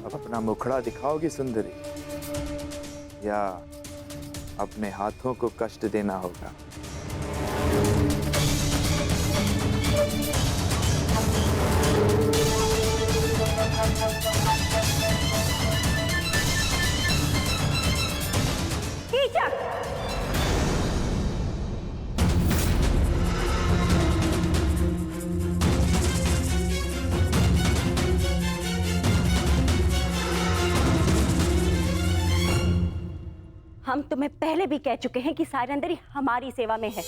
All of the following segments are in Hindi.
अब अपना मुखड़ा दिखाओगी सुंदरी, या अपने हाथों को कष्ट देना होगा? हम तुम्हें पहले भी कह चुके हैं कि सायरंदरी हमारी सेवा में है।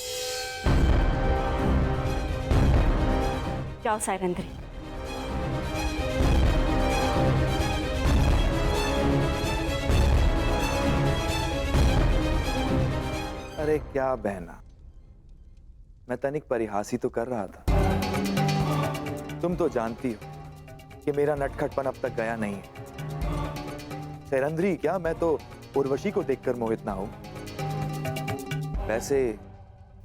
जाओ सायरंदरी। अरे क्या बहना, मैं तनिक परिहास ही तो कर रहा था। तुम तो जानती हो कि मेरा नटखटपन अब तक गया नहीं है। सायरंदरी क्या, मैं तो उर्वशी को देखकर मोहित ना हूं। वैसे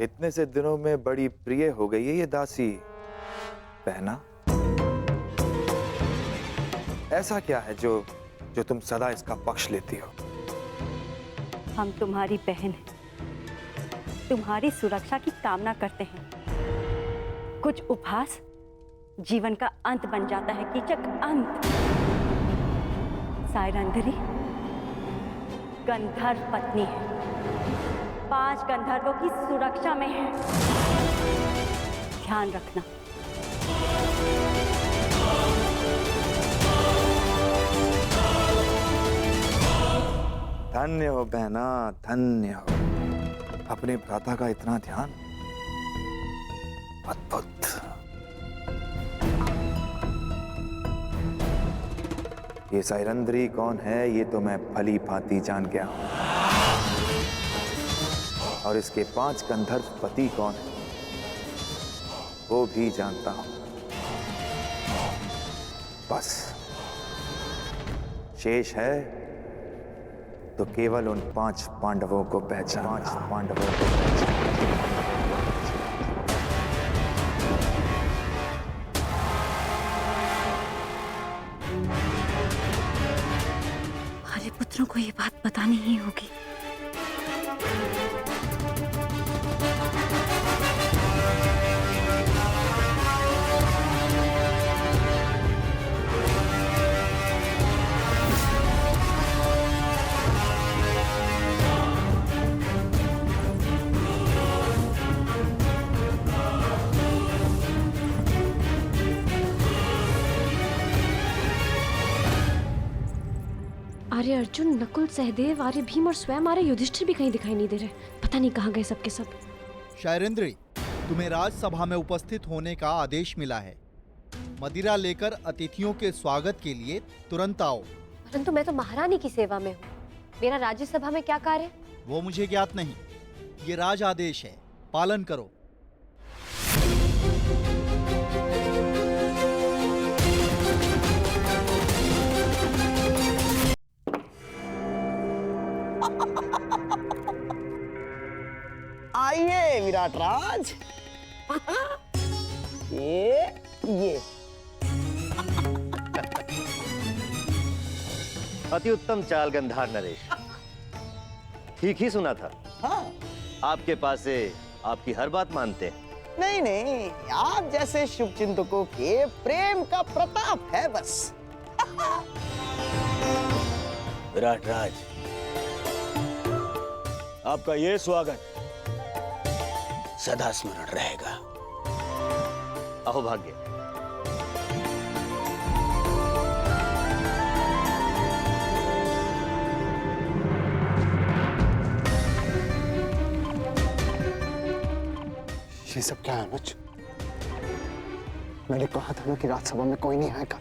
इतने से दिनों में बड़ी प्रिय हो गई है ये दासी बहना। ऐसा क्या है जो तुम सदा इसका पक्ष लेती हो? हम तुम्हारी बहन हैं, तुम्हारी सुरक्षा की कामना करते हैं। कुछ उपहास जीवन का अंत बन जाता है, कीचक, अंत। सायरंदरी गंधर्व पत्नी है, 5 गंधर्वों की सुरक्षा में है, ध्यान रखना। धन्य हो बहना, धन्य हो। अपने भ्राता का इतना ध्यान, अद्भुत। ये सायरंदरी कौन है ये तो मैं भली भांति जान गया हूं, और इसके 5 गंधर्व पति कौन है वो भी जानता हूं। बस शेष है तो केवल उन 5 पांडवों को पहचान। हमारे पुत्रों को ये बात बतानी ही होगी। आर्य अर्जुन, नकुल, सहदेव, आर्य भीम और स्वयं आर्य युधिष्ठिर भी कहीं दिखाई नहीं दे रहे। पता नहीं कहाँ गए सबके सब। शायरेंद्री, तुम्हें राजसभा में उपस्थित होने का आदेश मिला है। मदिरा लेकर अतिथियों के स्वागत के लिए तुरंत आओ। परंतु मैं तो महारानी की सेवा में हूँ, मेरा राज्यसभा में क्या कार्य? वो मुझे ज्ञात नहीं, ये राज आदेश है, पालन करो। आइए विराट राज। ये अति उत्तम चाल गंधार नरेश। ठीक ही सुना था। हाँ, आपके पास से आपकी हर बात मानते हैं। नहीं नहीं, आप जैसे शुभचिंतकों के प्रेम का प्रताप है बस। विराट राज, आपका ये स्वागत सदा स्मरण रहेगा। अहो भाग्य। ये सब क्या है अनुज? मैंने कहा था ना कि राजसभा में कोई नहीं आएगा।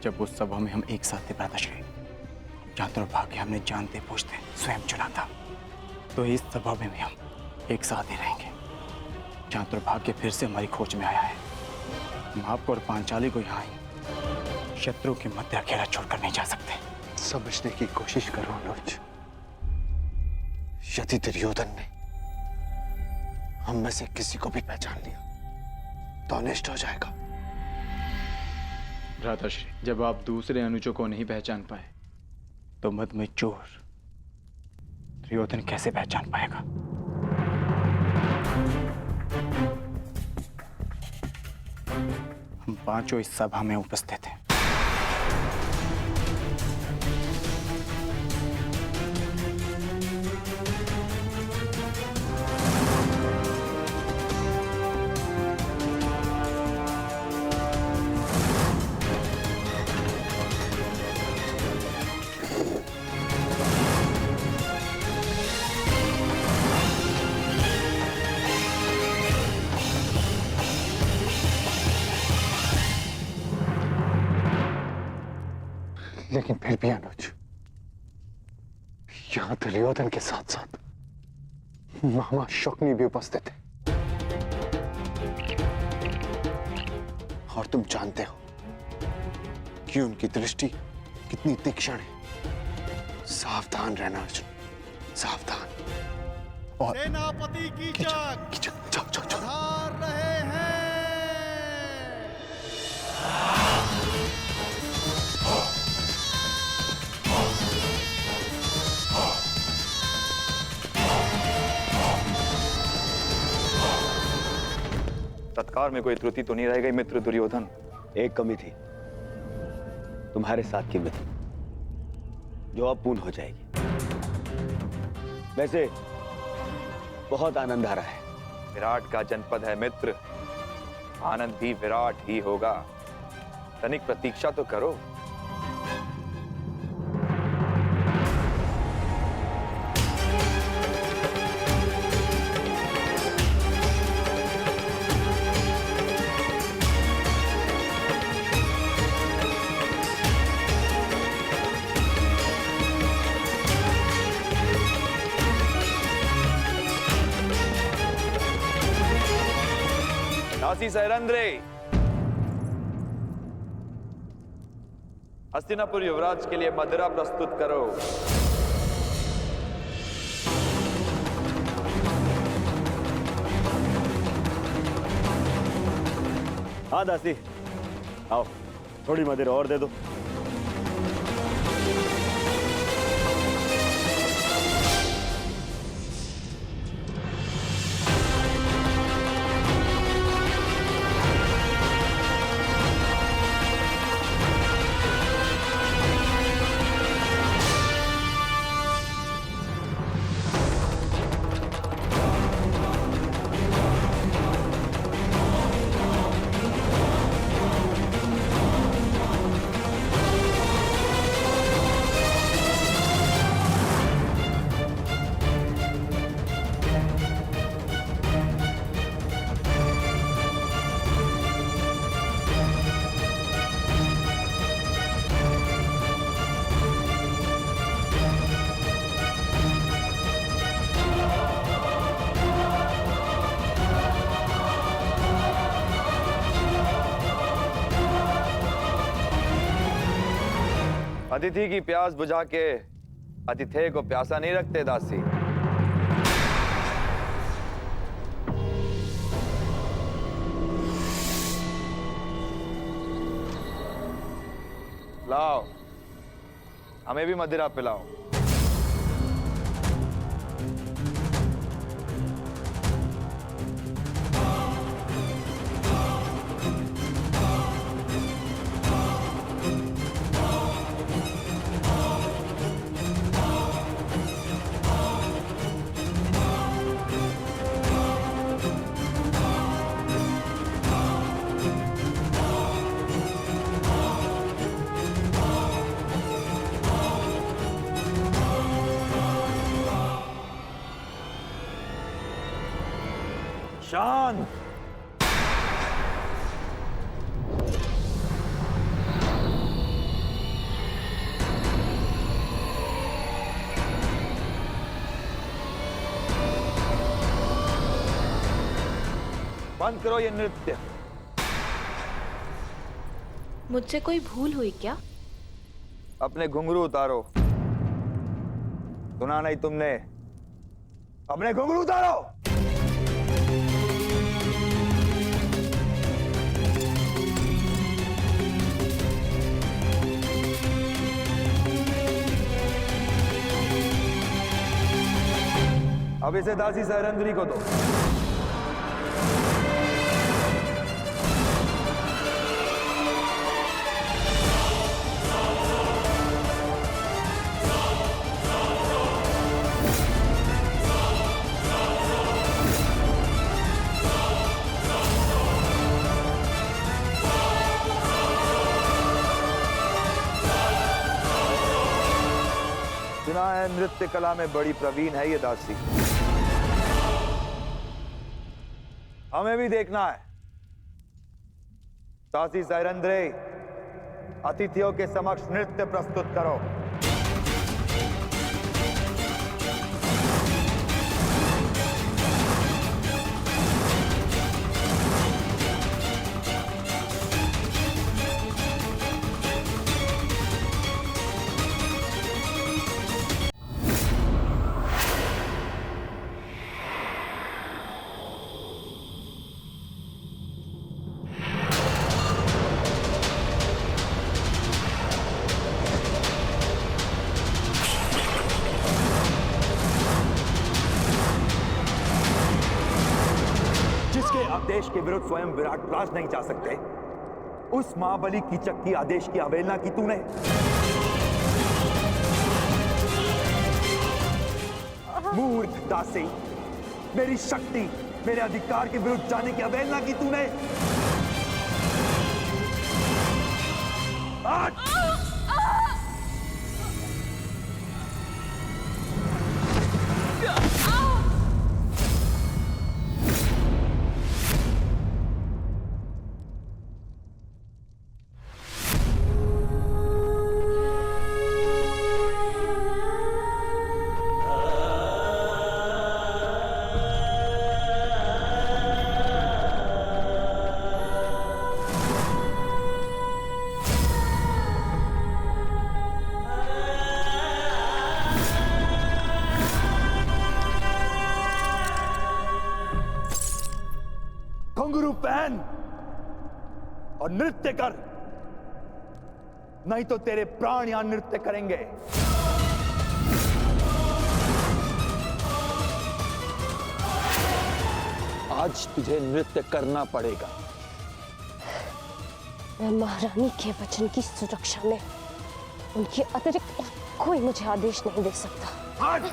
जब उस सभा में हम एक साथ थे भ्राताश्री, जहाँ दुर्भाग्य हमने जानते पूछते स्वयं चुना था, तो इस सभा में भी हम एक साथ ही रहेंगे। जहाँ दुर्भाग्य फिर से हमारी खोज में आया है, हम आपको और पांचाली को यहाँ ही शत्रु के मध्य अकेला छोड़कर नहीं जा सकते। समझने की कोशिश करो अनुज। यदि दुर्योधन ने हम में से किसी को भी पहचान लिया तो अनिष्ट हो जाएगा। भ्राताश्री, जब आप दूसरे अनुजों को नहीं पहचान पाए तो मद में चोर दुर्योधन कैसे पहचान पाएगा? हम पांचों इस सभा में उपस्थित हैं। लेकिन फिर भी अनुज, यहां दुर्योधन के साथ साथ मामा शकुनी भी उपस्थित है। और तुम जानते हो कि उनकी दृष्टि कितनी तीक्ष्ण है। सावधान रहना अर्जुन, सावधान। और सेनापति की जग जाओ जाओ जाओ। पधार रहे हैं। सत्कार में कोई त्रुटि तो नहीं रह गई मित्र दुर्योधन? एक कमी थी, तुम्हारे साथ की मित्र, जो अब पूर्ण हो जाएगी। वैसे बहुत आनंद आ रहा है। विराट का जनपद है मित्र, आनंद भी विराट ही होगा। तनिक प्रतीक्षा तो करो। दासी सहरंद्रे, हस्तिनापुर युवराज के लिए मदिरा प्रस्तुत करो। हाँ दासी, आओ थोड़ी मदिरा और दे दो। अतिथि की प्यास बुझा के अतिथेय को प्यासा नहीं रखते दासी। लाओ, हमें भी मदिरा पिलाओ। शांत। बंद करो ये नृत्य। मुझसे कोई भूल हुई क्या? अपने घुंघरू उतारो। सुना नहीं तुमने? अपने घुंघरू उतारो। अब इसे दासी सहरंद्री को दो। सुना है नृत्य कला में बड़ी प्रवीण है ये दासी। हमें भी देखना है। दासी सहरंद्री, अतिथियों के समक्ष नृत्य प्रस्तुत करो। आदेश के विरुद्ध स्वयं विराटराज नहीं जा सकते, उस महाबली कीचक की आदेश की अवहेलना की तूने। मूर्ख दासी, मेरी शक्ति, मेरे अधिकार के विरुद्ध जाने की अवहेलना की तूने। आज घुंघरू पहन और नृत्य कर, नहीं तो तेरे प्राण यहां नृत्य करेंगे। आज तुझे नृत्य करना पड़ेगा। मैं महारानी के वचन की सुरक्षा में उनके अतिरिक्त कोई मुझे आदेश नहीं दे सकता। आज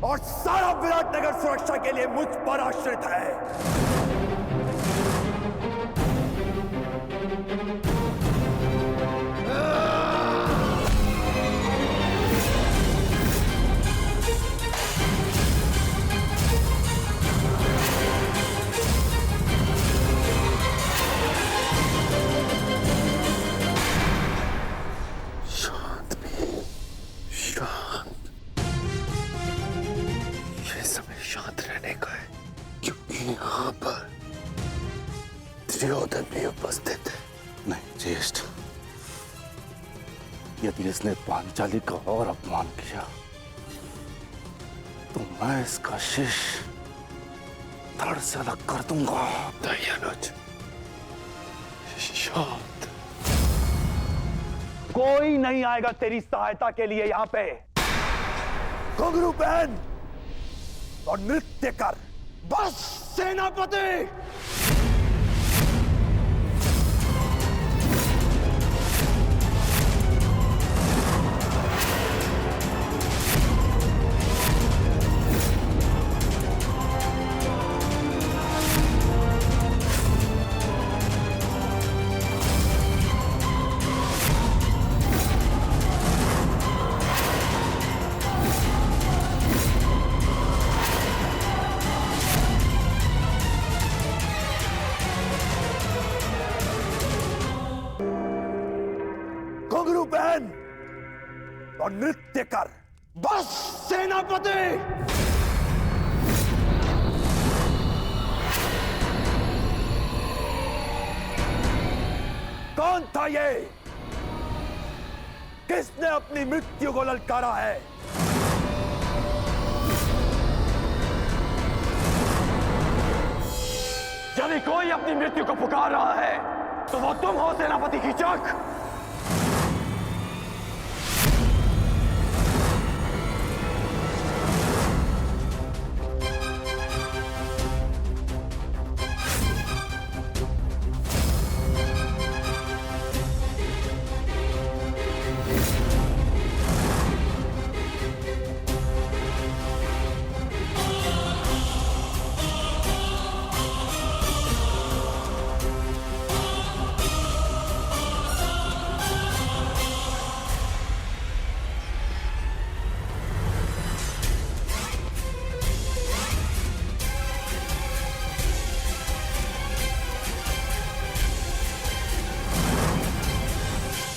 और सारा विराटनगर सुरक्षा के लिए मुझ पर आश्रित है। शांत भी, शांत। समय शांत रहने का है, क्योंकि यहाँ पर दुर्योधन भी उपस्थित है। नहीं ज्येष्ठ, यदि इसने पांचाली का और अपमान किया तो मैं इसका शीश धड़ से अलग कर दूंगा। दयानुज, शांत। कोई नहीं आएगा तेरी सहायता के लिए यहाँ पे। घुंघरू पहन और नृत्य कर, बस सेनापति। घुंघरू पहन और नृत्य कर, बस सेनापति। कौन था ये? किसने अपनी मृत्यु को ललकारा है? यदि कोई अपनी मृत्यु को पुकार रहा है तो वो तुम हो सेनापति कीचक।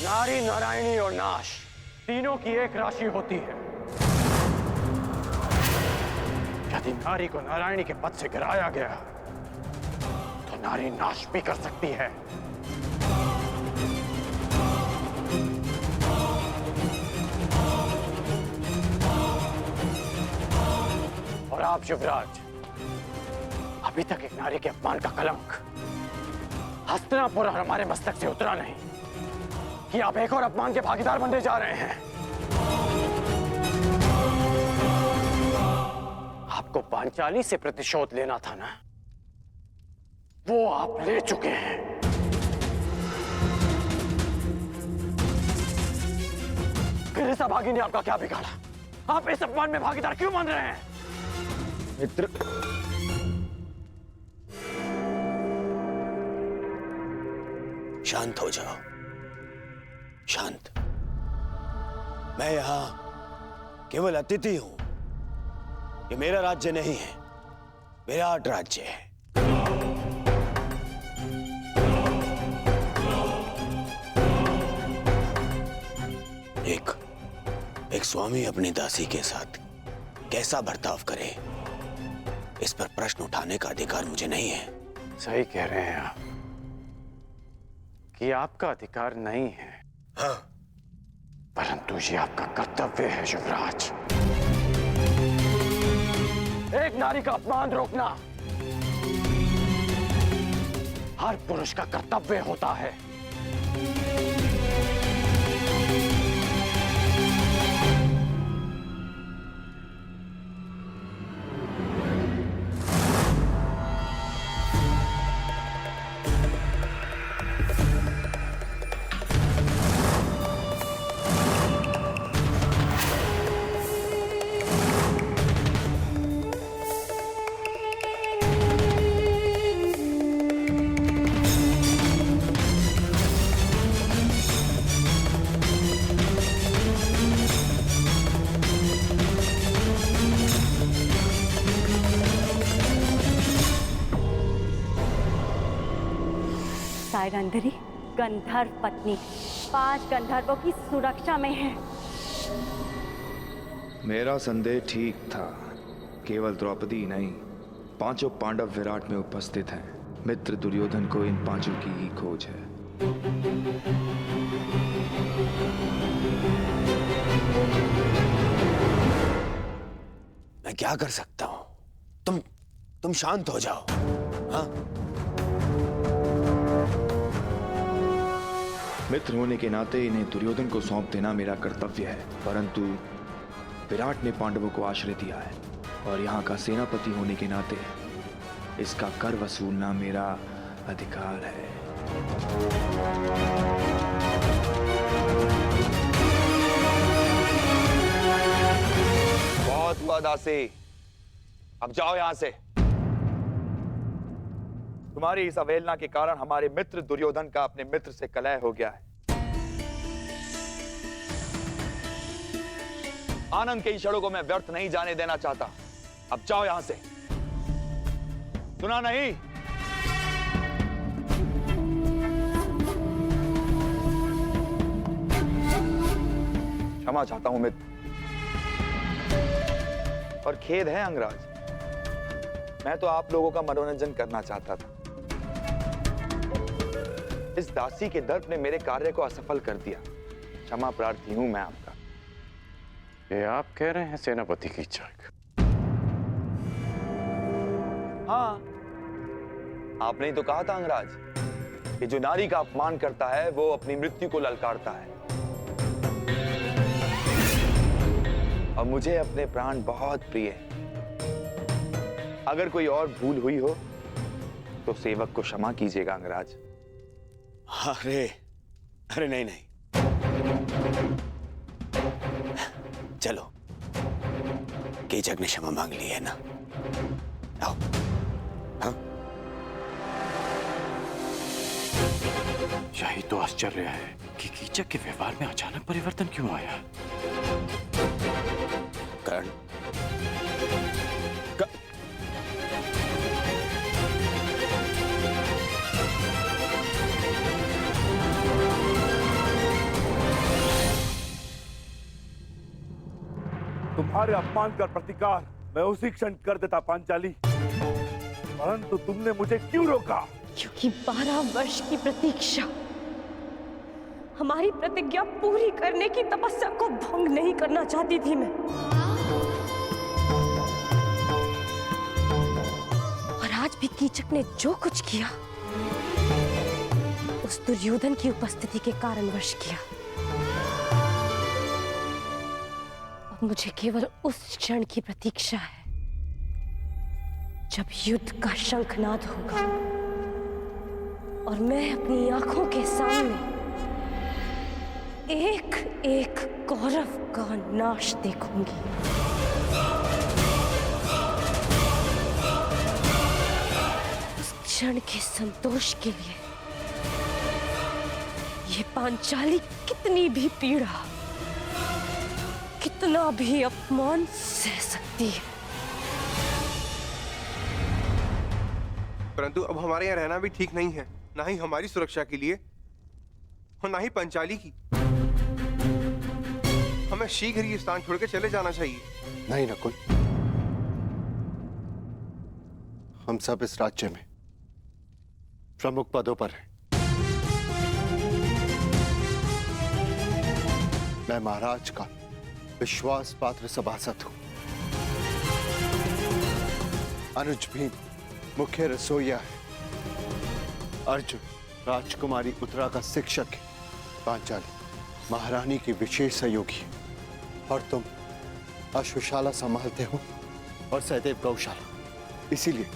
नारी, नारायणी और नाश तीनों की एक राशि होती है। यदि नारी को नारायणी के पद से गिराया गया तो नारी नाश भी कर सकती है। और आप युवराज, अभी तक एक नारी के अपमान का कलंक हस्तिनापुर और हमारे मस्तक से उतरा नहीं कि आप एक और अपमान के भागीदार बनने जा रहे हैं। आपको पांचाली से प्रतिशोध लेना था ना, वो आप ले चुके हैं। फिर इस अभागी ने आपका क्या बिगाड़ा? आप इस अपमान में भागीदार क्यों बन रहे हैं? मित्र, शांत हो जाओ, शांत। मैं यहां केवल अतिथि हूं। ये मेरा राज्य नहीं है, विराट राज्य है। एक स्वामी अपनी दासी के साथ कैसा बर्ताव करे, इस पर प्रश्न उठाने का अधिकार मुझे नहीं है। सही कह रहे हैं आप कि आपका अधिकार नहीं है। हाँ, परंतु ये आपका कर्तव्य है युवराज। एक नारी का अपमान रोकना हर पुरुष का कर्तव्य होता है। सायरंधरी गंधर्व पत्नी 5 गंधर्वों की सुरक्षा में है। मेरा संदेह ठीक था। केवल द्रौपदी नहीं, 5 पांडव विराट में उपस्थित हैं। मित्र दुर्योधन को इन 5 की ही खोज है। मैं क्या कर सकता हूं? तुम शांत हो जाओ। हाँ, मित्र होने के नाते इन्हें दुर्योधन को सौंप देना मेरा कर्तव्य है, परंतु विराट ने पांडवों को आश्रय दिया है और यहाँ का सेनापति होने के नाते इसका कर वसूलना मेरा अधिकार है। बहुत हुआ दासी, अब जाओ यहां से। तुम्हारी इस अवहेलना के कारण हमारे मित्र दुर्योधन का अपने मित्र से कलह हो गया है। आनंद के क्षणों को मैं व्यर्थ नहीं जाने देना चाहता। अब जाओ यहां से। सुना नहीं? क्षमा चाहता हूं मित्र, और खेद है अंगराज, मैं तो आप लोगों का मनोरंजन करना चाहता था। इस दासी के दर्प ने मेरे कार्य को असफल कर दिया। क्षमा प्रार्थी हूं मैं आपका। ये आप कह रहे हैं सेनापति की इच्छा? हाँ, आपने ही तो कहा था अंगराज कि जो नारी का अपमान करता है वो अपनी मृत्यु को ललकारता है। और मुझे अपने प्राण बहुत प्रिय हैं। अगर कोई और भूल हुई हो तो सेवक को क्षमा कीजिएगा अंगराज। अरे नहीं, चलो, कीचक ने क्षमा मांग ली है ना, आओ। हाँ? यही तो आश्चर्य है कि कीचक के व्यवहार में अचानक परिवर्तन क्यों आया? कर्ण, तुम्हारे अपमान का प्रतिकार मैं उसी क्षण कर देता पांचाली, परंतु तुमने मुझे क्यों रोका? क्योंकि 12 वर्ष की प्रतीक्षा, हमारी प्रतिज्ञा पूरी करने की तपस्या को भंग नहीं करना चाहती थी मैं। और आज भी कीचक ने जो कुछ किया उस दुर्योधन की उपस्थिति के कारणवश किया। अब मुझे केवल उस क्षण की प्रतीक्षा है जब युद्ध का शंखनाद होगा और मैं अपनी आंखों के सामने एक एक कौरव का नाश देखूंगी। उस क्षण के संतोष के लिए ये पांचाली कितनी भी पीड़ा, कितना भी अपमान सह सकती है। परंतु अब हमारे यहाँ रहना भी ठीक नहीं है, ना ही हमारी सुरक्षा के लिए और ना ही पंचाली की। हमें शीघ्र ही स्थान छोड़ के चले जाना चाहिए। नहीं नकुल, हम सब इस राज्य में प्रमुख पदों पर हैं। मैं महाराज का विश्वास पात्र सभासद हूं। अनुज भीम मुख्य रसोइया है। अर्जुन राजकुमारी उत्तरा का शिक्षक है। पांचाली महारानी की विशेष सहयोगी है। और तुम अश्वशाला संभालते हो और सहदेव गौशाला। इसीलिए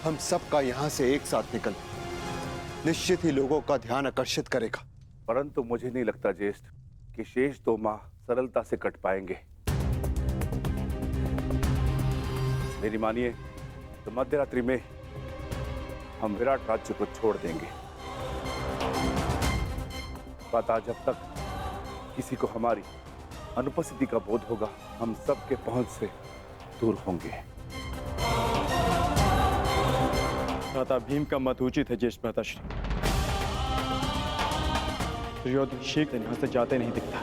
हम सबका यहां से एक साथ निकलना निश्चित ही लोगों का ध्यान आकर्षित करेगा। परंतु मुझे नहीं लगता ज्येष्ठ कि शेष 2 माह सरलता से कट पाएंगे। मेरी मानिए तो मध्यरात्रि में हम विराट राज्य को छोड़ देंगे। पता जब तक किसी को हमारी अनुपस्थिति का बोध होगा, हम सबके पहुंच से दूर होंगे। भ्राता भीम का मत उचित है ज्येष्ठ भ्राताश्री। दुर्योधन शीघ्र यहाँ से जाते नहीं दिखता,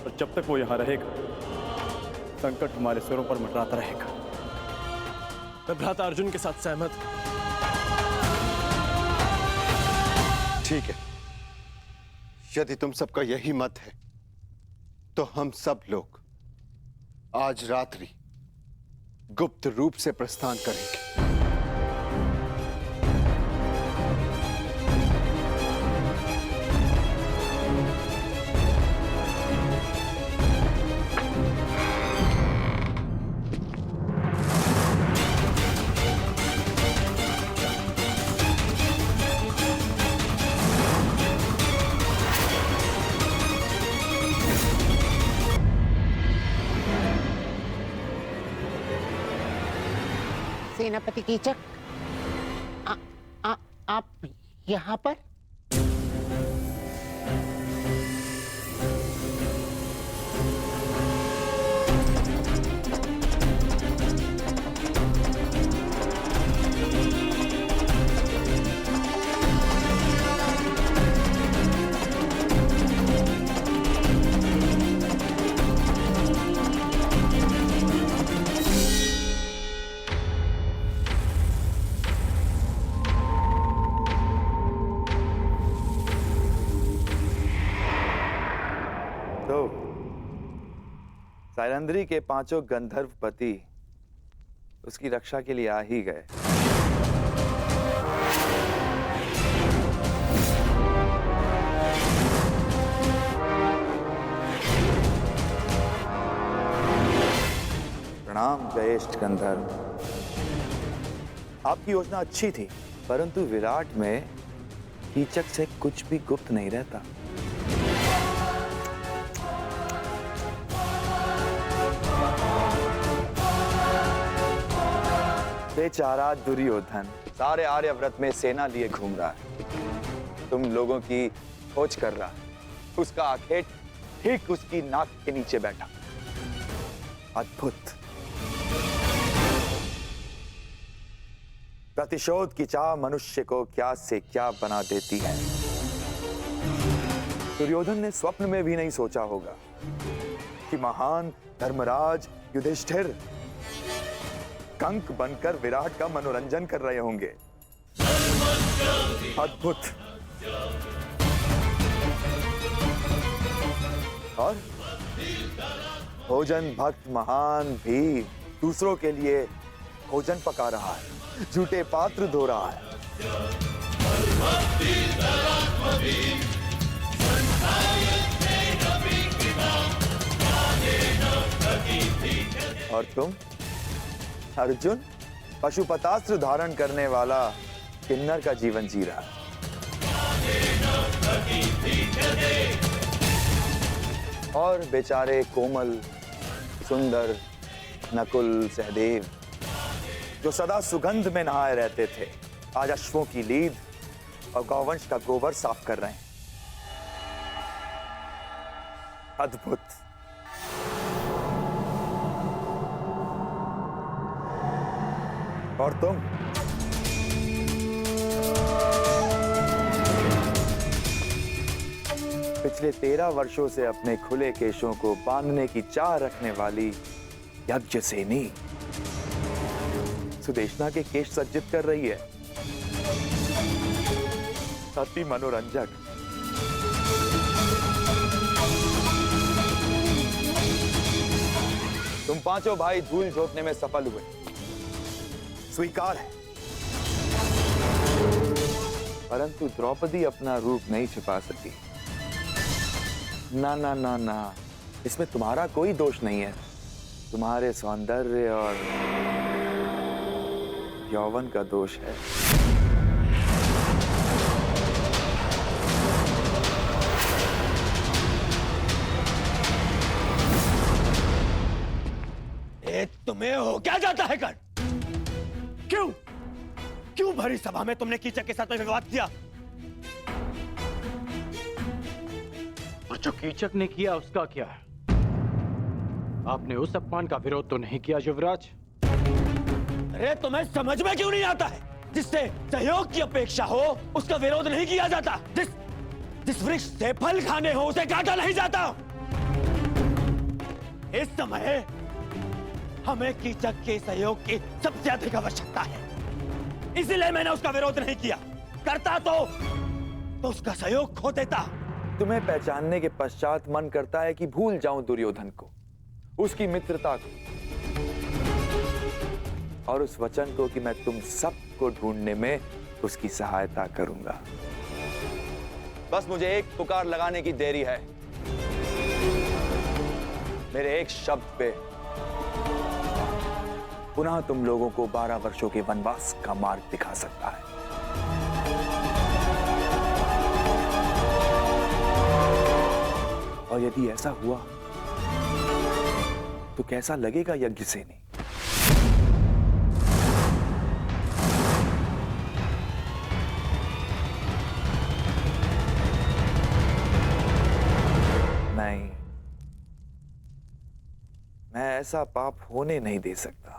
और जब तक वो यहाँ रहेगा संकट हमारे सिरों पर मंडराता रहेगा। मैं भ्राता अर्जुन के साथ सहमत हूं। ठीक है, यदि तुम सबका यही मत है तो हम सब लोग आज रात्रि गुप्त रूप से प्रस्थान करेंगे। सेनापति कीचक, आप यहाँ पर? सैलंद्री के 5 गंधर्व पति उसकी रक्षा के लिए आ ही गए। प्रणाम ज्येष्ठ गंधर्व। आपकी योजना अच्छी थी, परंतु विराट में कीचक से कुछ भी गुप्त नहीं रहता। बेचारा दुर्योधन सारे आर्यव्रत में सेना लिए घूम रहा है, तुम लोगों की खोज कर रहा है। उसका आखेट ठीक उसकी नाक के नीचे बैठा। अद्भुत। प्रतिशोध की चाह मनुष्य को क्या से क्या बना देती है। दुर्योधन ने स्वप्न में भी नहीं सोचा होगा कि महान धर्मराज युधिष्ठिर कंक बनकर विराट का मनोरंजन कर रहे होंगे। अद्भुत। और भोजन भक्त महान भी दूसरों के लिए भोजन पका रहा है, जूठे पात्र धो रहा है। और तुम अर्जुन पशुपतास्त्र धारण करने वाला किन्नर का जीवन जी रहा है। और बेचारे कोमल सुंदर नकुल सहदेव जो सदा सुगंध में नहाए रहते थे, आज अश्वों की लीद और गौवंश का गोबर साफ कर रहे हैं। अद्भुत। और तुम पिछले 13 वर्षों से अपने खुले केशों को बांधने की चाह रखने वाली यज्ञसेनी सुदेशना के केश सज्जित कर रही है। अति मनोरंजक। तुम पांचों भाई धूल झोंकने में सफल हुए, स्वीकार है। परंतु द्रौपदी अपना रूप नहीं छिपा सकी। ना ना ना ना, इसमें तुम्हारा कोई दोष नहीं है। तुम्हारे सौंदर्य और यौवन का दोष है। तुम्हें हो क्या जाता है कर? क्यों भरी सभा में तुमने कीचक के साथ में विवाद किया? और जो कीचक ने किया उसका क्या है? आपने उस अपमान का विरोध तो नहीं किया युवराज? अरे तुम्हें समझ में क्यों नहीं आता है? जिससे सहयोग की अपेक्षा हो उसका विरोध नहीं किया जाता। जिस वृक्ष से फल खाने हो उसे काटा नहीं जाता। इस समय हमें कीचक के सहयोग की सबसे अधिक आवश्यकता है, इसलिए मैंने उसका विरोध नहीं किया। करता तो उसका सहयोग खो देता। तुम्हें पहचानने के पश्चात मन करता है कि भूल जाऊं दुर्योधन को, उसकी मित्रता को और उस वचन को कि मैं तुम सबको ढूंढने में उसकी सहायता करूंगा। बस मुझे एक पुकार लगाने की देरी है। मेरे एक शब्द पे पुनः तुम लोगों को 12 वर्षों के वनवास का मार्ग दिखा सकता है। और यदि ऐसा हुआ तो कैसा लगेगा यज्ञसेनी? नहीं, मैं ऐसा पाप होने नहीं दे सकता।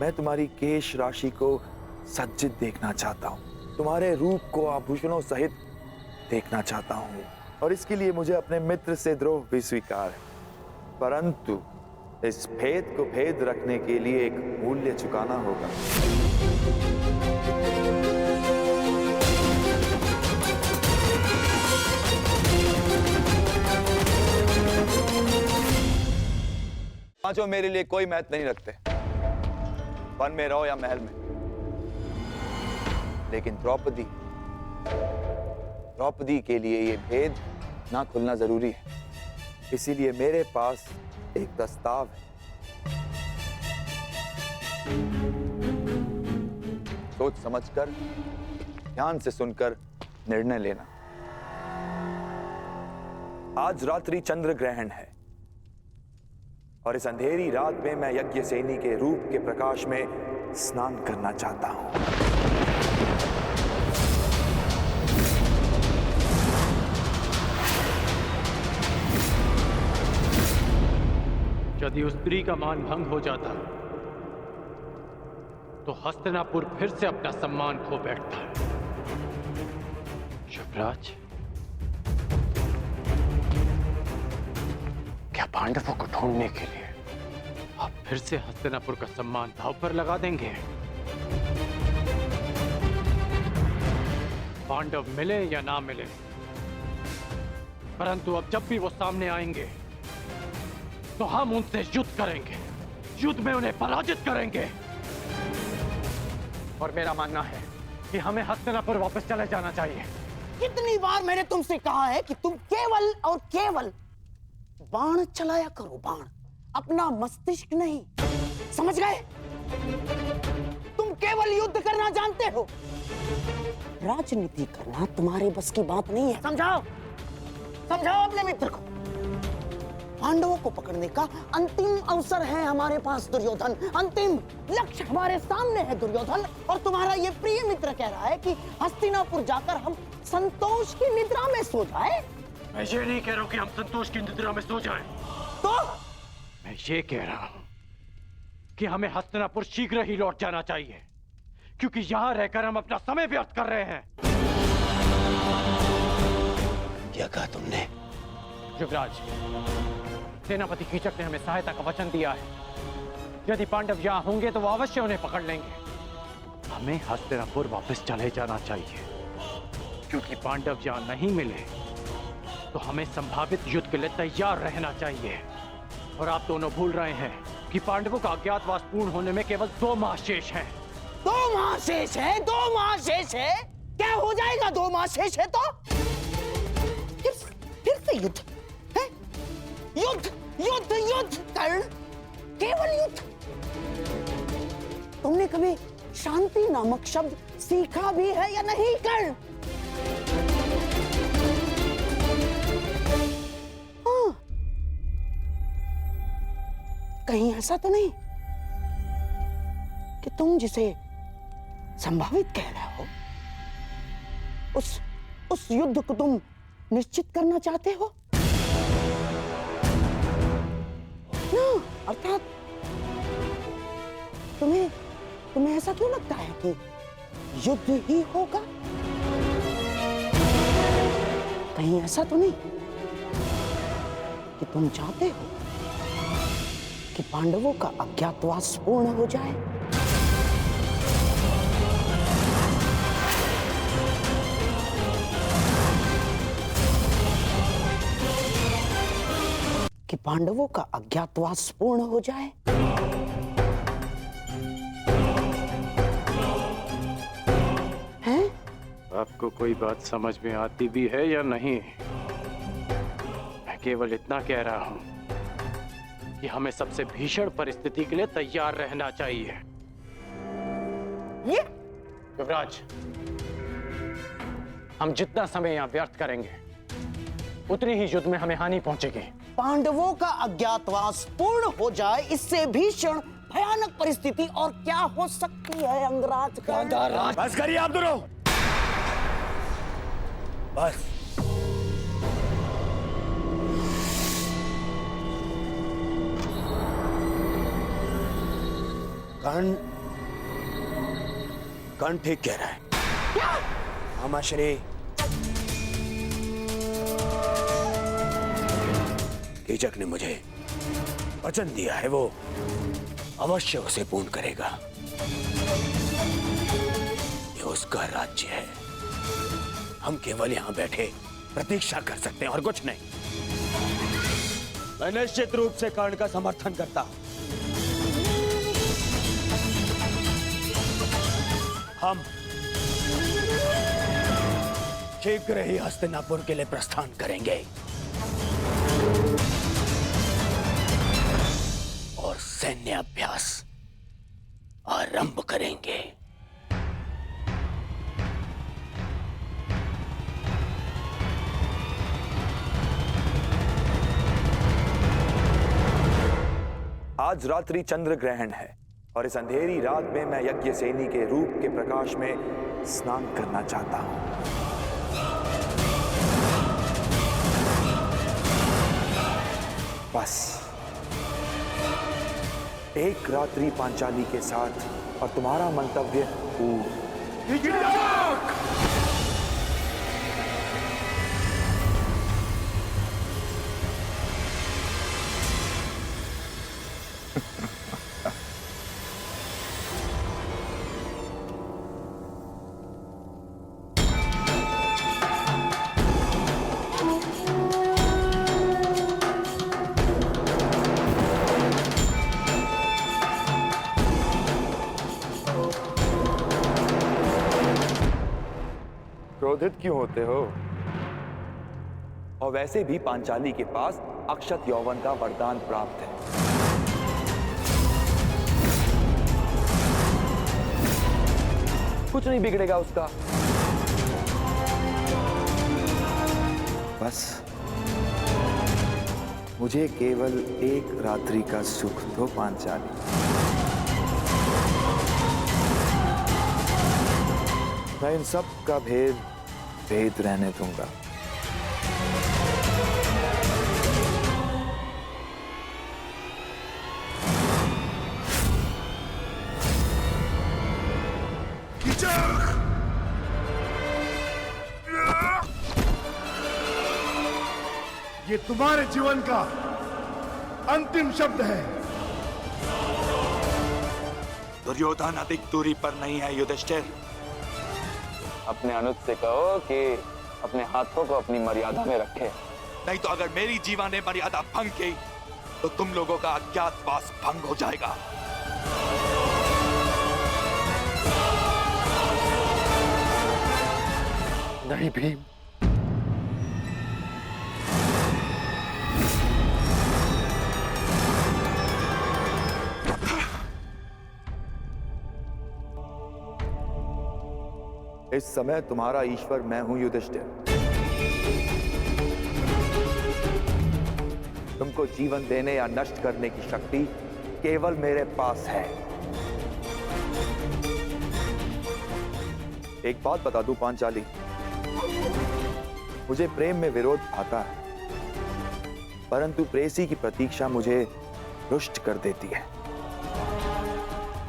मैं तुम्हारी केश राशि को सज्जित देखना चाहता हूं, तुम्हारे रूप को आभूषणों सहित देखना चाहता हूं, और इसके लिए मुझे अपने मित्र से द्रोह भी स्वीकार है। परंतु इस भेद को भेद रखने के लिए एक मूल्य चुकाना होगा। पांचों मेरे लिए कोई महत्व नहीं रखते, वन में रहो या महल में। लेकिन द्रौपदी के लिए ये भेद ना खुलना जरूरी है। इसीलिए मेरे पास एक प्रस्ताव है। सोच समझकर, ध्यान से सुनकर निर्णय लेना। आज रात्रि चंद्र ग्रहण है और इस अंधेरी रात में मैं यज्ञसेनी के रूप के प्रकाश में स्नान करना चाहता हूं। यदि उस स्त्री का मान भंग हो जाता तो हस्तिनापुर फिर से अपना सम्मान खो बैठता। युवराज, क्या पांडवों को ढूंढने के लिए आप फिर से हस्तिनापुर का सम्मान दांव पर लगा देंगे? पांडव मिले या ना मिले, परंतु अब जब भी वो सामने आएंगे तो हम उनसे युद्ध करेंगे, युद्ध में उन्हें पराजित करेंगे। और मेरा मानना है कि हमें हस्तिनापुर वापस चले जाना चाहिए। कितनी बार मैंने तुमसे कहा है कि तुम केवल और केवल बाण चलाया करो, बाण, अपना मस्तिष्क नहीं, समझ गए? तुम केवल युद्ध करना जानते हो, राजनीति करना तुम्हारे बस की बात नहीं है। समझाओ, समझाओ अपने मित्र को। पांडवों को पकड़ने का अंतिम अवसर है हमारे पास दुर्योधन, अंतिम लक्ष्य हमारे सामने है दुर्योधन। और तुम्हारा ये प्रिय मित्र कह रहा है कि हस्तिनापुर जाकर हम संतोष की निद्रा में सो जाए। मैं ये नहीं कह रहा हूं कि हम संतोष की निद्रा में सो जाएं। तो मैं ये कह रहा हूं कि हमें हस्तिनापुर शीघ्र ही लौट जाना चाहिए, क्योंकि यहां रहकर हम अपना समय व्यर्थ कर रहे हैं। क्या कहा तुमने? युवराज, सेनापति कीचक ने हमें सहायता का वचन दिया है। यदि पांडव यहाँ होंगे तो वो अवश्य उन्हें पकड़ लेंगे। हमें हस्तिनापुर वापस चले जाना चाहिए, क्योंकि पांडव यहाँ नहीं मिले तो हमें संभावित युद्ध के लिए तैयार रहना चाहिए। और आप दोनों भूल रहे हैं कि पांडवों का अज्ञातवास पूर्ण होने में केवल 2 माह शेष हैं। 2 माह शेष है, 2 माह शेष है। क्या हो जाएगा 2 माह शेष है तो? फिर से युद्ध है? युद्ध युद्ध युद्ध कर्ण, केवल युद्ध। तुमने कभी शांति नामक शब्द सीखा भी है या नहीं कर्ण? हाँ, कहीं ऐसा तो नहीं कि तुम जिसे संभावित कह रहे हो उस युद्ध को तुम निश्चित करना चाहते हो ना? अर्थात तुम्हें ऐसा क्यों लगता है कि युद्ध ही होगा? कहीं ऐसा तो नहीं कि तुम चाहते हो कि पांडवों का अज्ञातवास पूर्ण हो जाए? कि पांडवों का अज्ञातवास पूर्ण हो जाए? हैं? आपको कोई बात समझ में आती भी है या नहीं? मैं केवल इतना कह रहा हूं कि हमें सबसे भीषण परिस्थिति के लिए तैयार रहना चाहिए। युवराज, हम जितना समय यहां व्यर्थ करेंगे उतनी ही युद्ध में हमें हानि पहुंचेगी। पांडवों का अज्ञातवास पूर्ण हो जाए, इससे भीषण भयानक परिस्थिति और क्या हो सकती है अंगराज? बस करिए आप दोनों, बस। कर्ण ठीक कह रहा है। मामा श्री, कीचक ने मुझे वचन दिया है, वो अवश्य उसे पूर्ण करेगा। ये उसका राज्य है, हम केवल यहां बैठे प्रतीक्षा कर सकते हैं और कुछ नहीं। मैं निश्चित रूप से कर्ण का समर्थन करता हूं। हम शीघ्र ही हस्तिनापुर के लिए प्रस्थान करेंगे और सैन्य अभ्यास आरंभ करेंगे। आज रात्रि चंद्र ग्रहण है और इस अंधेरी रात में मैं यज्ञ सेनी के रूप के प्रकाश में स्नान करना चाहता हूं। बस एक रात्रि पांचाली के साथ और तुम्हारा मंतव्य पूर्ण। क्रोधित क्यों होते हो? और वैसे भी पांचाली के पास अक्षत यौवन का वरदान प्राप्त है। कुछ नहीं बिगड़ेगा उसका। बस मुझे केवल एक रात्रि का सुख दो पांचाली। मैं इन सब का भेद रहने दूंगा। ये तुम्हारे जीवन का अंतिम शब्द है। दुर्योधन अधिक दूरी पर नहीं है युधिष्ठिर। अपने अनुज से कहो कि अपने हाथों को अपनी मर्यादा में रखे, नहीं तो अगर मेरी जीवा ने मर्यादा भंग की तो तुम लोगों का अज्ञातवास भंग हो जाएगा। नहीं भीम, इस समय तुम्हारा ईश्वर मैं हूं युधिष्ठिर। तुमको जीवन देने या नष्ट करने की शक्ति केवल मेरे पास है। एक बात बता दूं पांचाली, मुझे प्रेम में विरोध आता है, परंतु प्रेयसी की प्रतीक्षा मुझे रुष्ट कर देती है।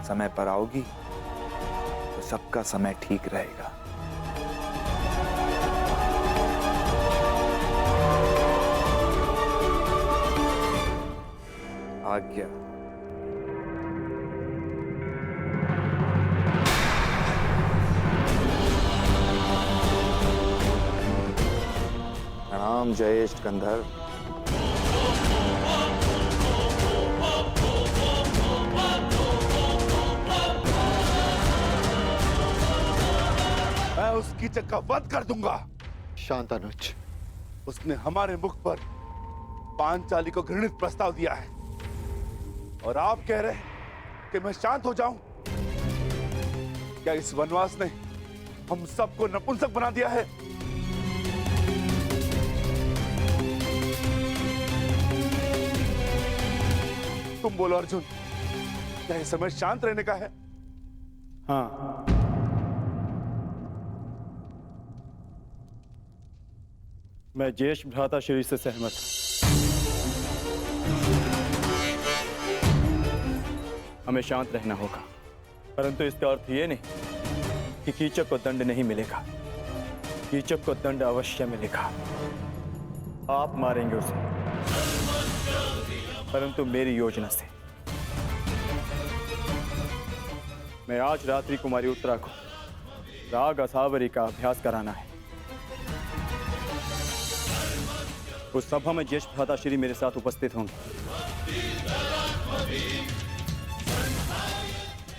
समय पर आओगी तो सबका समय ठीक रहेगा। आज्ञा। प्रणाम ज्येष्ठ गंधर्व। मैं उस कीचक का वध कर दूंगा। शांत अनुज। उसने हमारे मुख पर पांचाली को घृणित प्रस्ताव दिया है और आप कह रहे हैं कि मैं शांत हो जाऊं? क्या इस वनवास ने हम सबको नपुंसक बना दिया है? तुम बोलो अर्जुन, क्या इस समय शांत रहने का है? हाँ, मैं ज्येष्ठ भ्राता श्री से सहमत हूं। हमें शांत रहना होगा, परंतु इसका अर्थ यह नहीं कि कीचक को दंड नहीं मिलेगा। कीचक को दंड अवश्य मिलेगा। आप मारेंगे उसे, परंतु मेरी योजना से। मैं आज रात्रि कुमारी उत्तरा को राग असावरी का अभ्यास कराना है। उस सभा में ज्येष्ठ भ्राता श्री मेरे साथ उपस्थित होंगे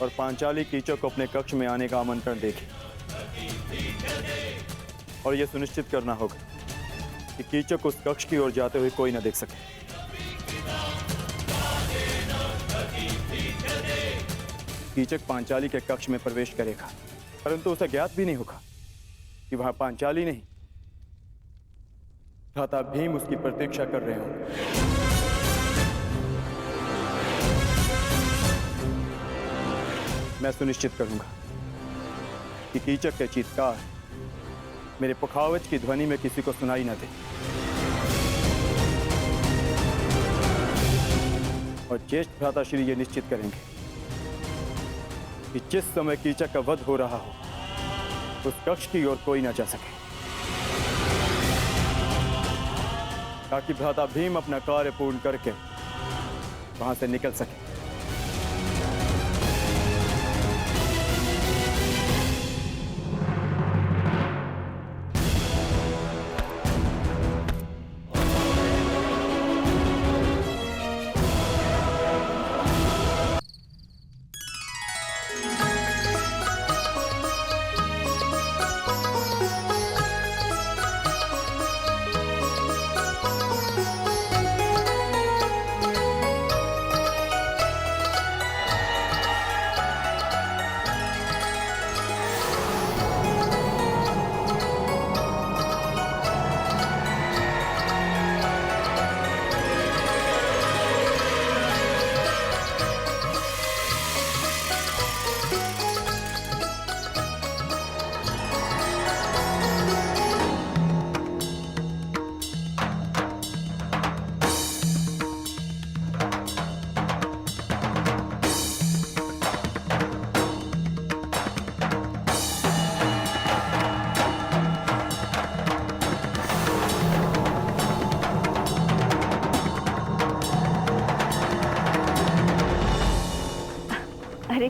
और पांचाली कीचक को अपने कक्ष में आने का आमंत्रण देगी। और यह सुनिश्चित करना होगा कि कीचक उस कक्ष की ओर जाते हुए कोई न देख सके। कीचक पांचाली के कक्ष में प्रवेश करेगा, परंतु उसे ज्ञात भी नहीं होगा कि वहां पांचाली नहीं, भ्राता भीम उसकी प्रतीक्षा कर रहे होंगे। मैं सुनिश्चित करूंगा कि कीचक के चीत्कार मेरे पुखावज की ध्वनि में किसी को सुनाई न दे। और ज्येष्ठ भ्राता श्री ये निश्चित करेंगे कि जिस समय कीचक का वध हो रहा हो उस कक्ष की ओर कोई न जा सके, ताकि भ्राता भीम अपना कार्य पूर्ण करके वहां से निकल सके।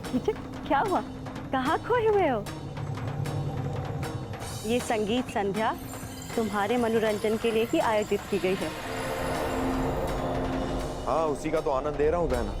कीचक, क्या हुआ? कहाँ खोए हुए हो? ये संगीत संध्या तुम्हारे मनोरंजन के लिए ही आयोजित की गई है। हाँ, उसी का तो आनंद ले रहा हूँ बहना।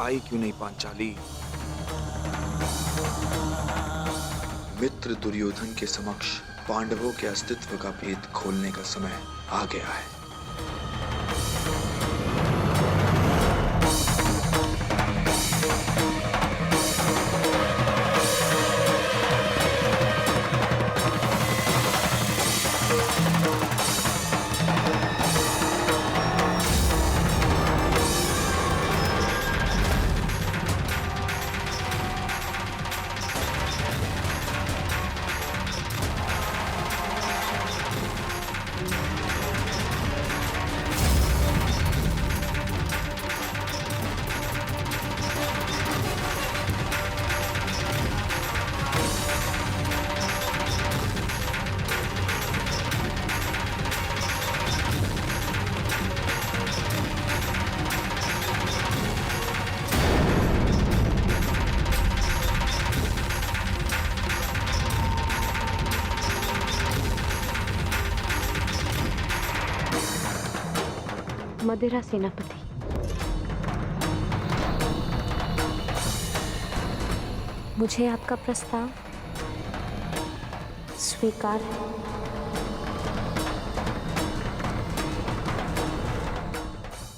आई क्यों नहीं पांचाली? मित्र दुर्योधन के समक्ष पांडवों के अस्तित्व का भेद खोलने का समय आ गया है। मदिरा सेनापति, मुझे आपका प्रस्ताव स्वीकार है।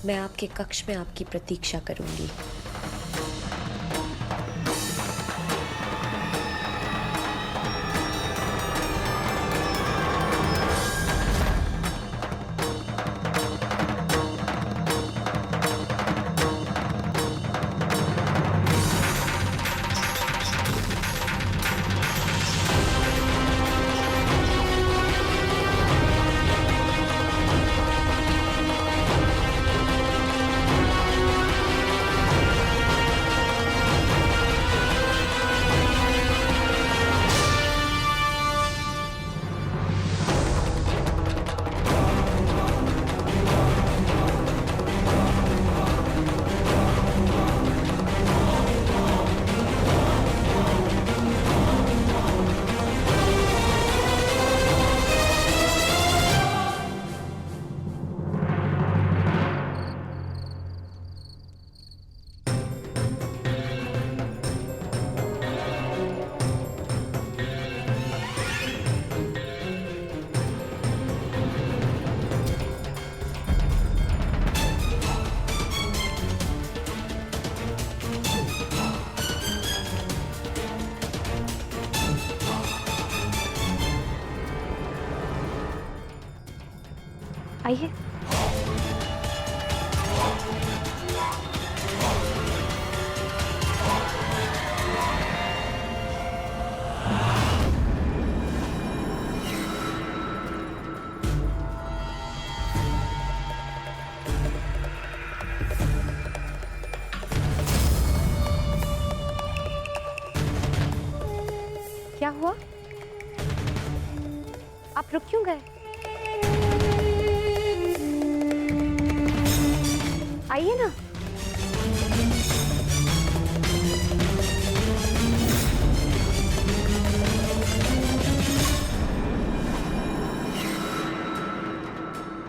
मैं आपके कक्ष में आपकी प्रतीक्षा करूंगी। आइए। क्या हुआ? आप रुक क्यों गए? आइए ना।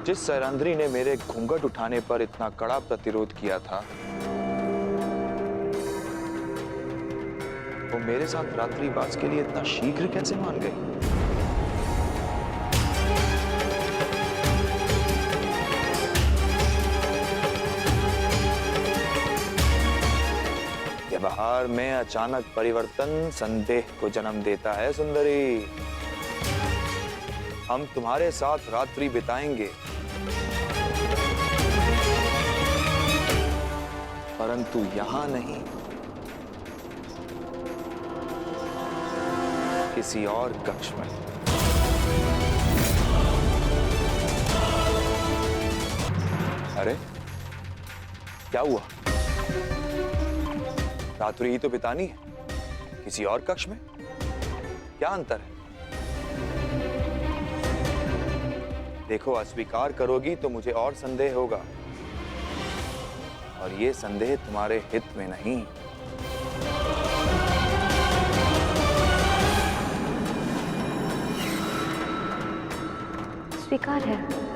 जिस सैरंध्री ने मेरे घूंघट उठाने पर इतना कड़ा प्रतिरोध किया था, वो मेरे साथ रात्रिवास के लिए इतना शीघ्र कैसे मान गई? व्यवहार में अचानक परिवर्तन संदेह को जन्म देता है सुंदरी। हम तुम्हारे साथ रात्रि बिताएंगे, परंतु यहां नहीं, किसी और कक्ष में। अरे क्या हुआ? रात्रि ही तो बितानी है, किसी और कक्ष में क्या अंतर है? देखो, अस्वीकार करोगी तो मुझे और संदेह होगा, और ये संदेह तुम्हारे हित में नहीं। स्वीकार है।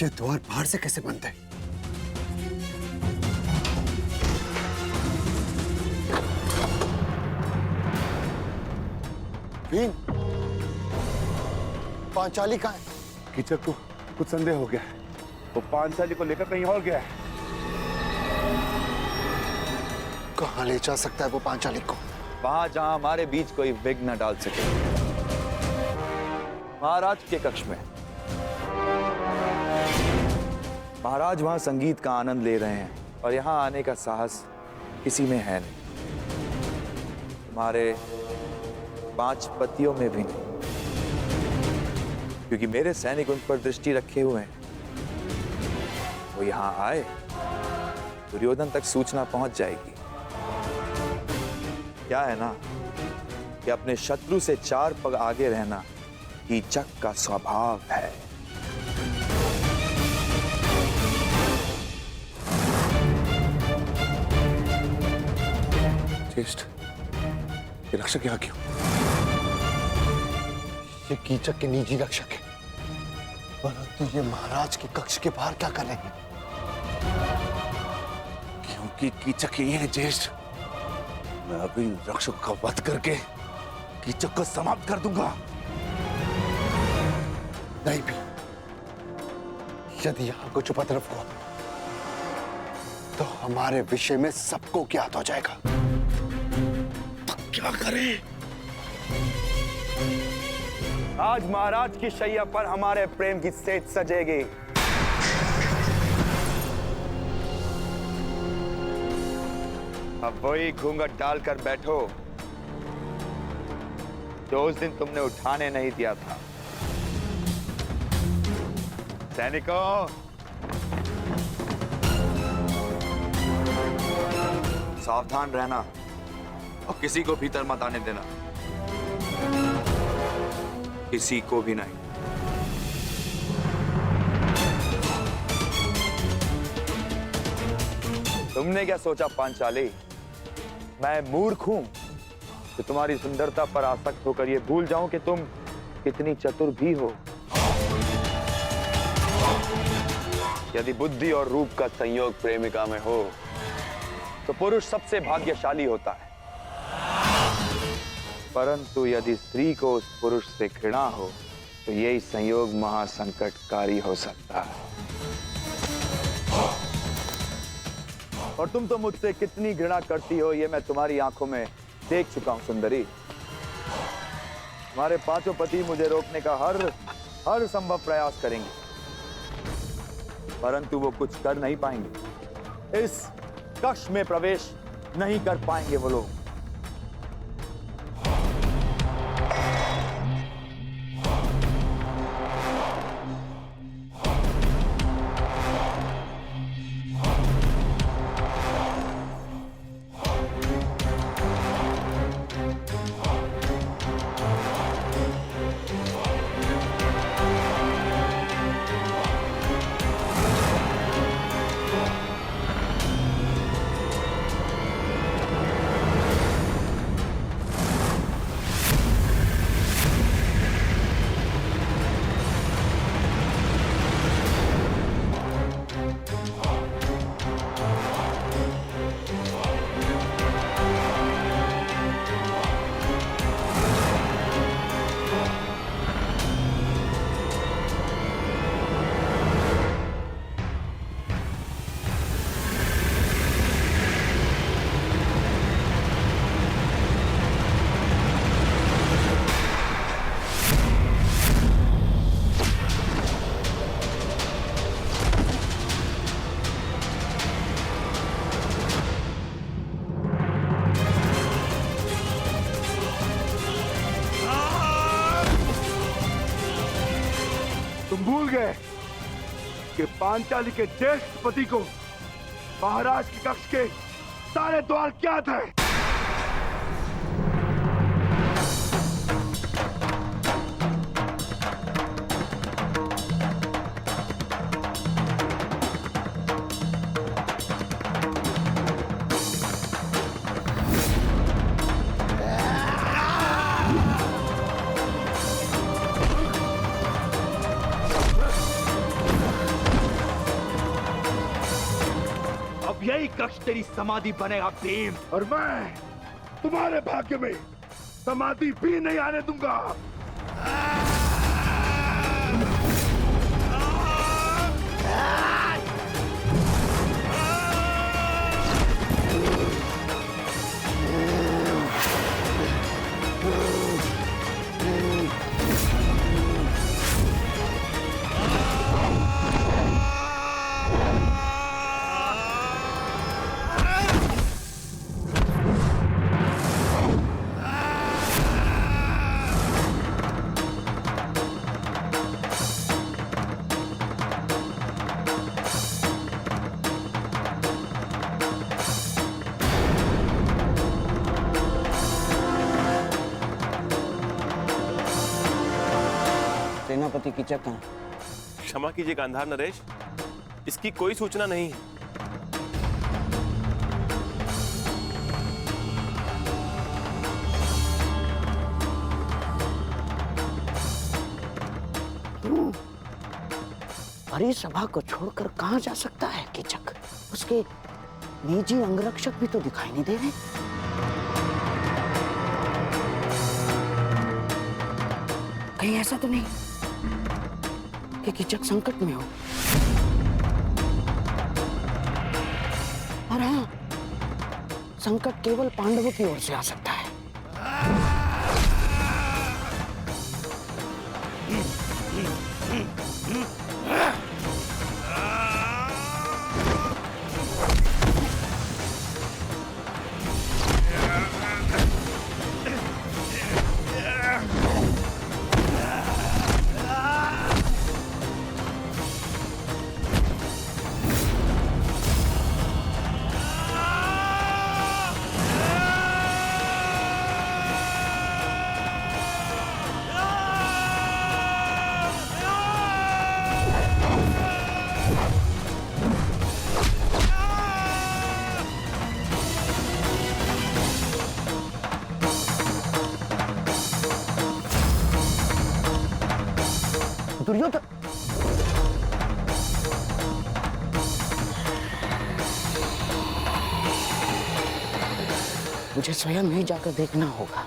ये द्वार बाहर से कैसे बंद है? भीम, पांचाली कहाँ है? कीचक को कुछ संदेह हो गया है। वो पांचाली को लेकर कहीं और गया है। कहाँ ले जा सकता है वो पांचाली को? वहां जहां हमारे बीच कोई विघ्न न डाल सके, महाराज के कक्ष में। महाराज वहां संगीत का आनंद ले रहे हैं और यहां आने का साहस किसी में है नहीं, तुम्हारे 5 पतियों में भी नहीं, क्योंकि मेरे सैनिक उन पर दृष्टि रखे हुए हैं। वो यहां आए, दुर्योधन तक सूचना पहुंच जाएगी। क्या है ना कि अपने शत्रु से 4 पग आगे रहना कीचक का स्वभाव है। ज्येष्ठ, ये रक्षक यहाँ क्यों? ये कीचक के निजी रक्षक है, परंतु ये महाराज के कक्ष के बाहर क्या कर रहे हैं? क्योंकि कीचक यही है ज्येष्ठ। मैं अभी रक्षक का वध करके कीचक को समाप्त कर दूंगा। नहीं भी, यदि यहाँ कुछ उपद्रव हुआ तो हमारे विषय में सबको ज्ञात हो जाएगा। क्या करें? आज महाराज की शैया पर हमारे प्रेम की सेज सजेगी। अब वही घूंघट डालकर बैठो जो उस दिन तुमने उठाने नहीं दिया था। सैनिकों, सावधान रहना और किसी को भीतर मत आने देना, किसी को भी नहीं। तुमने क्या सोचा पांचाली, मैं मूर्ख हूं कि तुम्हारी सुंदरता पर आसक्त होकर यह भूल जाऊं कि तुम कितनी चतुर भी हो। यदि बुद्धि और रूप का संयोग प्रेमिका में हो तो पुरुष सबसे भाग्यशाली होता है, परंतु यदि स्त्री को उस पुरुष से घृणा हो तो यही संयोग महासंकटकारी हो सकता है। और तुम तो मुझसे कितनी घृणा करती हो ये मैं तुम्हारी आंखों में देख चुका हूं सुंदरी। तुम्हारे 5 पति मुझे रोकने का हर संभव प्रयास करेंगे, परंतु वो कुछ कर नहीं पाएंगे। इस कक्ष में प्रवेश नहीं कर पाएंगे वो लोग। भूल गए कि पांचाली के ज्येष्ठ पति को महाराज के कक्ष के सारे द्वार क्या थे? यही कक्ष तेरी समाधि बनेगा भीम। और मैं तुम्हारे भाग्य में समाधि भी नहीं आने दूंगा। सेनापति कीचक कहाँ? क्षमा कीजिए गांधार नरेश, इसकी कोई सूचना नहीं है। भरी सभा को छोड़कर कहां जा सकता है कीचक? उसके निजी अंगरक्षक भी तो दिखाई नहीं दे रहे। कहीं ऐसा तो नहीं कि कीचक संकट में हो? और हाँ, संकट केवल पांडवों की ओर से आ सकता है। दुर्योधन, मुझे स्वयं ही जाकर देखना होगा।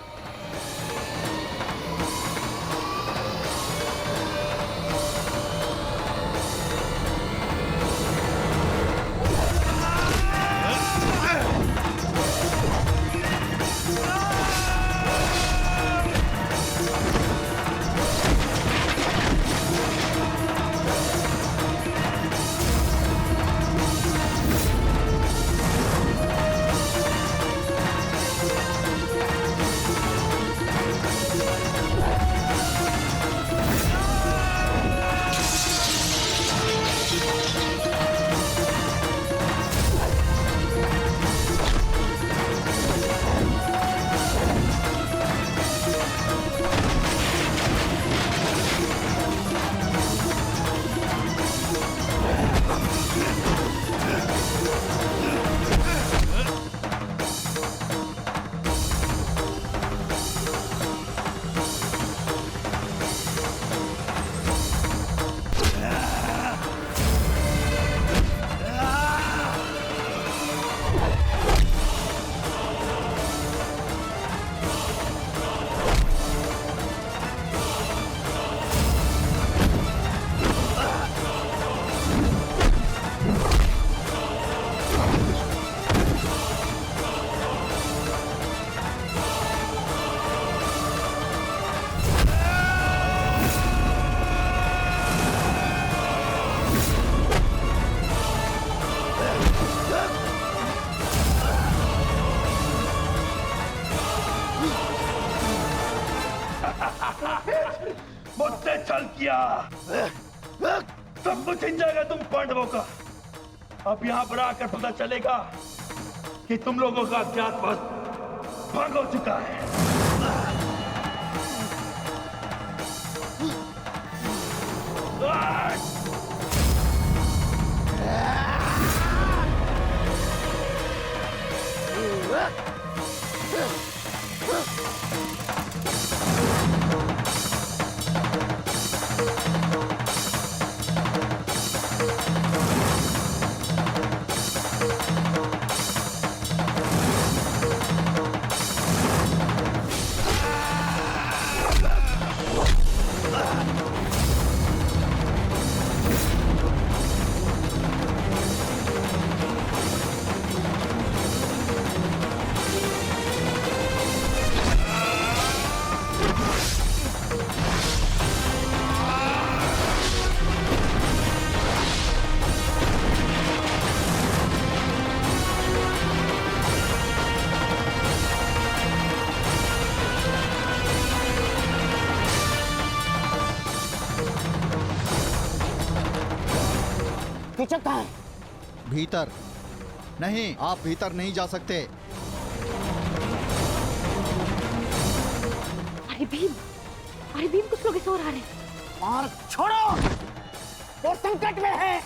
पांडवों का अब यहां पर आकर पता चलेगा कि तुम लोगों का अज्ञातवास भंग हो चुका है। कीचक कहाँ है? भीतर नहीं, आप भीतर नहीं जा सकते। अरे भीम कुछ लोग इस ओर आ रहे हैं। मार छोड़ो, वो संकट में है।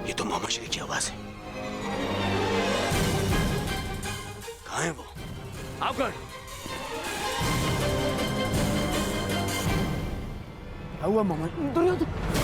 ये तो मोहम्मद शरीफ की आवाज है। कहाँ है वो? आप कौन? हुआ मोहम्मद? दुर्योधन